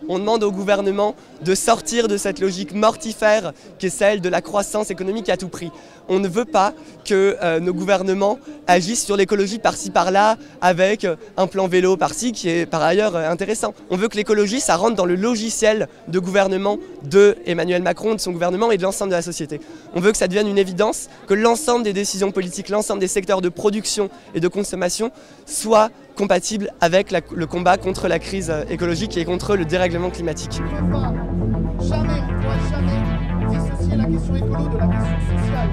On demande au gouvernement de sortir de cette logique mortifère qui est celle de la croissance économique à tout prix. On ne veut pas que nos gouvernements agissent sur l'écologie par-ci par-là avec un plan vélo par-ci qui est par ailleurs intéressant. On veut que l'écologie, ça rentre dans le logiciel de gouvernement de Emmanuel Macron, de son gouvernement et de l'ensemble de la société. On veut que ça devienne une évidence, que l'ensemble des décisions politiques, l'ensemble des secteurs de production et de consommation soient compatibles avec le combat contre la crise écologique et contre le dérèglement climatique. Jamais, on ne pourra jamais dissocier la question écolo de la question sociale.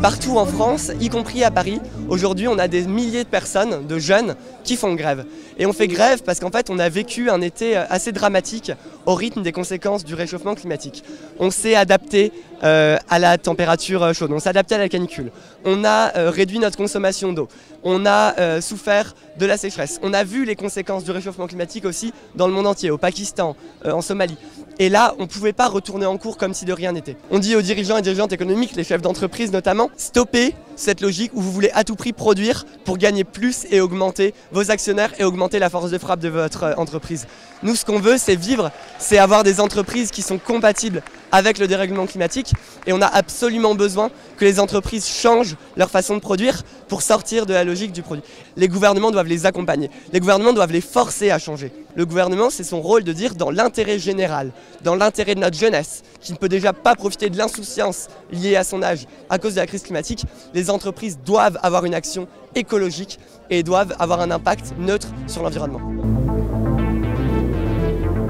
Partout en France, y compris à Paris, aujourd'hui on a des milliers de personnes, de jeunes, qui font grève. Et on fait grève parce qu'en fait on a vécu un été assez dramatique au rythme des conséquences du réchauffement climatique. On s'est adapté à la température chaude, on s'est adapté à la canicule, on a réduit notre consommation d'eau, on a souffert de la sécheresse, on a vu les conséquences du réchauffement climatique aussi dans le monde entier, au Pakistan, en Somalie. Et là, on ne pouvait pas retourner en cours comme si de rien n'était. On dit aux dirigeants et dirigeantes économiques, les chefs d'entreprise notamment, stoppez cette logique où vous voulez à tout prix produire pour gagner plus et augmenter vos actionnaires et augmenter la force de frappe de votre entreprise. Nous, ce qu'on veut, c'est vivre, c'est avoir des entreprises qui sont compatibles avec le dérèglement climatique et on a absolument besoin que les entreprises changent leur façon de produire pour sortir de la logique du produit. Les gouvernements doivent les accompagner, les gouvernements doivent les forcer à changer. Le gouvernement, c'est son rôle de dire dans l'intérêt général, dans l'intérêt de notre jeunesse, qui ne peut déjà pas profiter de l'insouciance liée à son âge à cause de la crise climatique, les entreprises doivent avoir une action écologique et doivent avoir un impact neutre sur l'environnement.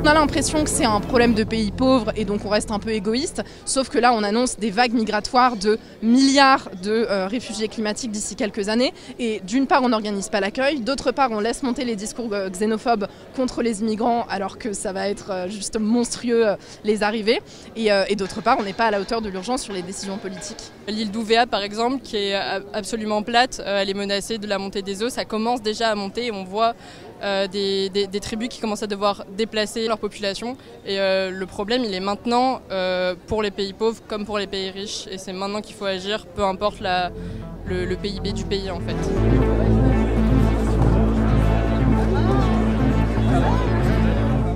On a l'impression que c'est un problème de pays pauvres et donc on reste un peu égoïste, sauf que là on annonce des vagues migratoires de milliards de réfugiés climatiques d'ici quelques années et d'une part on n'organise pas l'accueil, d'autre part on laisse monter les discours xénophobes contre les immigrants alors que ça va être juste monstrueux les arrivées et d'autre part on n'est pas à la hauteur de l'urgence sur les décisions politiques. L'île d'Ouvéa par exemple qui est absolument plate, elle est menacée de la montée des eaux, ça commence déjà à monter et on voit des tribus qui commencent à devoir déplacer leur population et le problème il est maintenant pour les pays pauvres comme pour les pays riches et c'est maintenant qu'il faut agir, peu importe le PIB du pays en fait.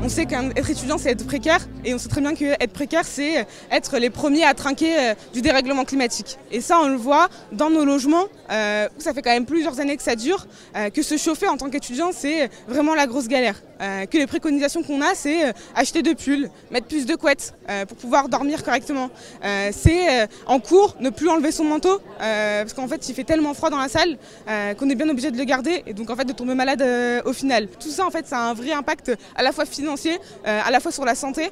On sait qu'être étudiant, c'est être précaire et on sait très bien qu'être précaire, c'est être les premiers à trinquer du dérèglement climatique. Et ça, on le voit dans nos logements, où ça fait quand même plusieurs années que ça dure, que se chauffer en tant qu'étudiant, c'est vraiment la grosse galère. Que les préconisations qu'on a, c'est acheter de pulls, mettre plus de couettes pour pouvoir dormir correctement. C'est en cours, ne plus enlever son manteau, parce qu'en fait, il fait tellement froid dans la salle qu'on est bien obligé de le garder et donc en fait de tomber malade au final. Tout ça, en fait, ça a un vrai impact à la fois financier, à la fois sur la santé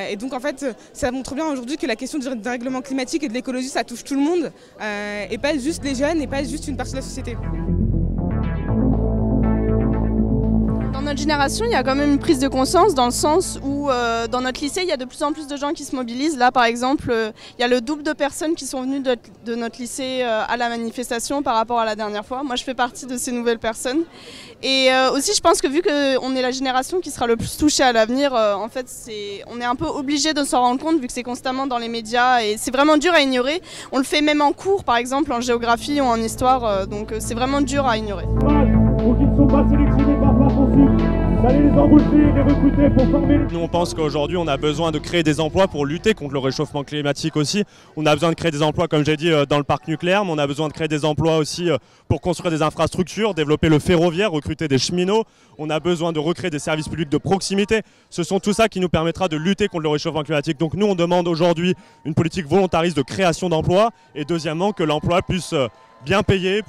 et donc en fait ça montre bien aujourd'hui que la question du dérèglement climatique et de l'écologie ça touche tout le monde et pas juste les jeunes et pas juste une partie de la société. Dans notre génération, il y a quand même une prise de conscience dans le sens où dans notre lycée, il y a de plus en plus de gens qui se mobilisent. Là, par exemple, il y a le double de personnes qui sont venues de notre lycée à la manifestation par rapport à la dernière fois. Moi, je fais partie de ces nouvelles personnes. Et aussi, je pense que vu qu'on est la génération qui sera le plus touchée à l'avenir, en fait, on est un peu obligé de s'en rendre compte vu que c'est constamment dans les médias et c'est vraiment dur à ignorer. On le fait même en cours, par exemple, en géographie ou en histoire, donc c'est vraiment dur à ignorer. Donc ils ne sont pas sélectionnés par Parcoursup. Vous allez les embaucher, les recruter pour former. Nous on pense qu'aujourd'hui on a besoin de créer des emplois pour lutter contre le réchauffement climatique aussi. On a besoin de créer des emplois comme j'ai dit dans le parc nucléaire, mais on a besoin de créer des emplois aussi pour construire des infrastructures, développer le ferroviaire, recruter des cheminots. On a besoin de recréer des services publics de proximité. Ce sont tout ça qui nous permettra de lutter contre le réchauffement climatique. Donc nous on demande aujourd'hui une politique volontariste de création d'emplois et deuxièmement que l'emploi puisse bien payer,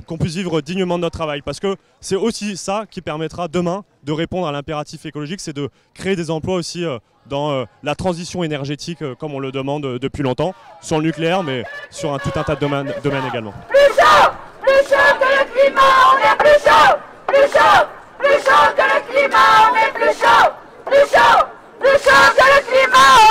qu'on puisse vivre dignement de notre travail. Parce que c'est aussi ça qui permettra demain de répondre à l'impératif écologique, c'est de créer des emplois aussi dans la transition énergétique comme on le demande depuis longtemps, sur le nucléaire mais sur tout un tas de domaines également. Plus chaud que le climat, on est plus chaud, plus chaud, plus chaud que le climat, on est plus chaud, plus chaud, plus chaud que le climat.